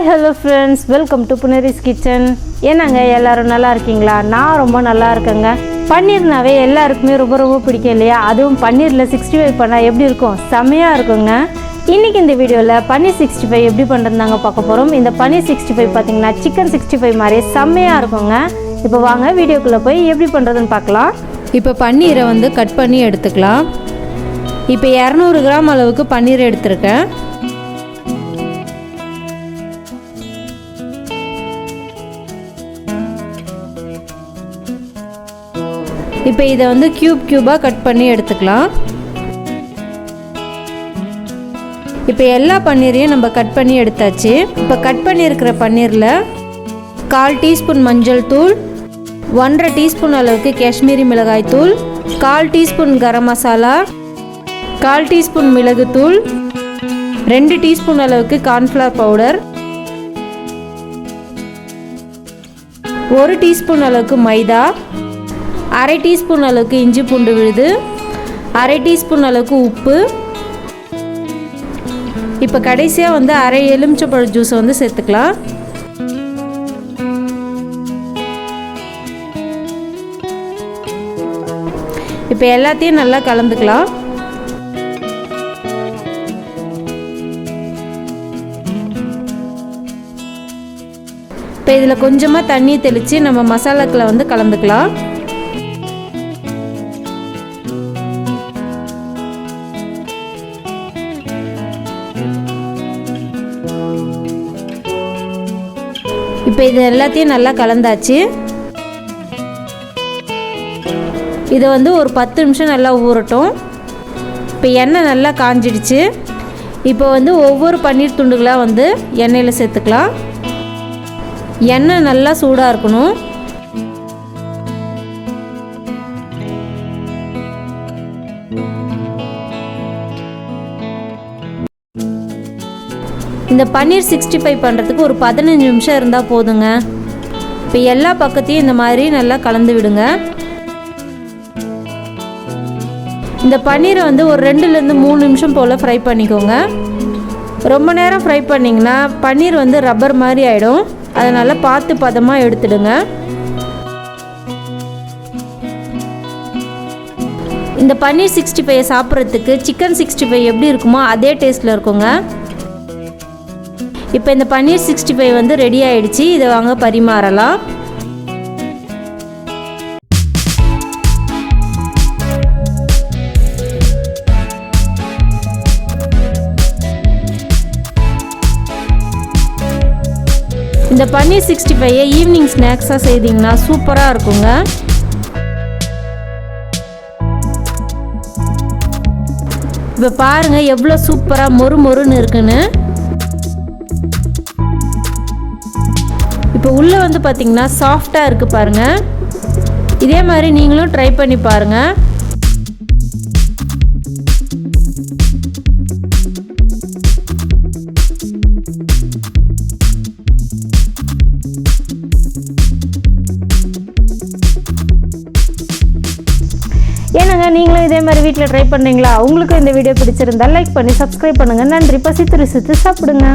hello friends, welcome to Punarv'is kitchen. என்னங்க எல்லாரும் நல்லா இருக்கீங்களா? நான் ரொம்ப நல்லா இருக்கேங்க. பன்னீர்னாவே எல்லாருக்குமே ரொம்ப பிடிக்கும் இல்லையா? அதுவும் பன்னீர்ல 65 பண்ணா எப்படி இருக்கும்? செமையா இருக்குங்க. இன்னைக்கு இந்த வீடியோல பன்னீர் 65 எப்படி பண்றதுங்க பார்க்க போறோம். இந்த பன்னீர் 65 பாத்தீங்கன்னா chicken 65 மாதிரி செமையா இருக்குங்க. இப்போ வாங்க வீடியோக்குள்ள போய் எப்படி பண்றதுன்னு பார்க்கலாம். இப்போ பன்னீரை வந்து கட் பண்ணி எடுத்துக்கலாம். இப்போ 200 கிராம் அளவுக்கு பன்னீர் எடுத்துருக்கேன். இப்போ இதை வந்து கியூபாக கட் பண்ணி எடுத்துக்கலாம். இப்போ எல்லா பன்னீரையும் நம்ம கட் பண்ணி எடுத்தாச்சு. இப்போ கட் பண்ணியிருக்கிற பன்னீரில் 1/4 டீஸ்பூன் மஞ்சள் தூள், 1/2 டீஸ்பூன் அளவுக்கு காஷ்மீரி மிளகாய் தூள், 1/4 டீஸ்பூன் கரம் மசாலா, 1/4 டீஸ்பூன் மிளகுத்தூள், 2 டீஸ்பூன் அளவுக்கு கார்ன்ஃப்ளவர் பவுடர், 1 டீஸ்பூன் அளவுக்கு மைதா, 1/2 டீஸ்பூன் அளவுக்கு இஞ்சி பூண்டு விழுது, 1/2 டீஸ்பூன் அளவுக்கு உப்பு. இப்போ கடைசியாக வந்து 1/2 எலுமிச்சைப்பழ ஜூஸை வந்து சேர்த்துக்கலாம். இப்போ எல்லாத்தையும் நல்லா கலந்துக்கலாம். இப்போ இதில் கொஞ்சமாக தண்ணி தெளித்து நம்ம மசாலாக்களை வந்து கலந்துக்கலாம். இப்போ இது எல்லாத்தையும் நல்லா கலந்தாச்சு. இதை வந்து ஒரு 10 நிமிஷம் நல்லா ஊறட்டும். இப்போ எண்ணெய் நல்லா காஞ்சிடுச்சு. இப்போ வந்து ஒவ்வொரு பன்னீர் துண்டுகளாக வந்து எண்ணெயில் சேர்த்துக்கலாம். எண்ணெய் நல்லா சூடாக இருக்கணும். இந்த பன்னீர் 65 பண்ணுறதுக்கு ஒரு 15 நிமிஷம் இருந்தால் போதுங்க. இப்போ எல்லா பக்கத்தையும் இந்த மாதிரி நல்லா கலந்து விடுங்க. இந்த பன்னீரை வந்து ஒரு 2லேருந்து 3 நிமிஷம் போல் ஃப்ரை பண்ணிக்கோங்க. ரொம்ப நேரம் ஃப்ரை பண்ணிங்கன்னா பன்னீர் வந்து ரப்பர் மாதிரி ஆகிடும். அதனால் பார்த்து பதமாக எடுத்துடுங்க. இந்த பன்னீர் 65 சாப்பிட்றதுக்கு சிக்கன் 65 எப்படி இருக்குமோ அதே டேஸ்ட்டில் இருக்குங்க. இப்போ இந்த பன்னீர் 65 வந்து ரெடி ஆகிடுச்சு. இதை வாங்க பரிமாறலாம். இந்த பன்னீர் 65 ஈவினிங் ஸ்நாக்ஸாக செய்தீங்கன்னா சூப்பராக இருக்குங்க. இப்போ பாருங்கள் எவ்வளோ சூப்பராக மொறுன்னு இருக்குன்னு. இப்போ உள்ளே வந்து பார்த்திங்கன்னா சாஃப்டாக இருக்குது பாருங்கள். இதே மாதிரி நீங்களும் ட்ரை பண்ணி பாருங்கள். ஏன்னாங்க நீங்களும் இதே மாதிரி வீட்டில் ட்ரை பண்ணுறீங்களா? உங்களுக்கு இந்த வீடியோ பிடிச்சிருந்தா லைக் பண்ணி சப்ஸ்கிரைப் பண்ணுங்கள். நன்றி. பசித்து ருசித்து சாப்பிடுங்க.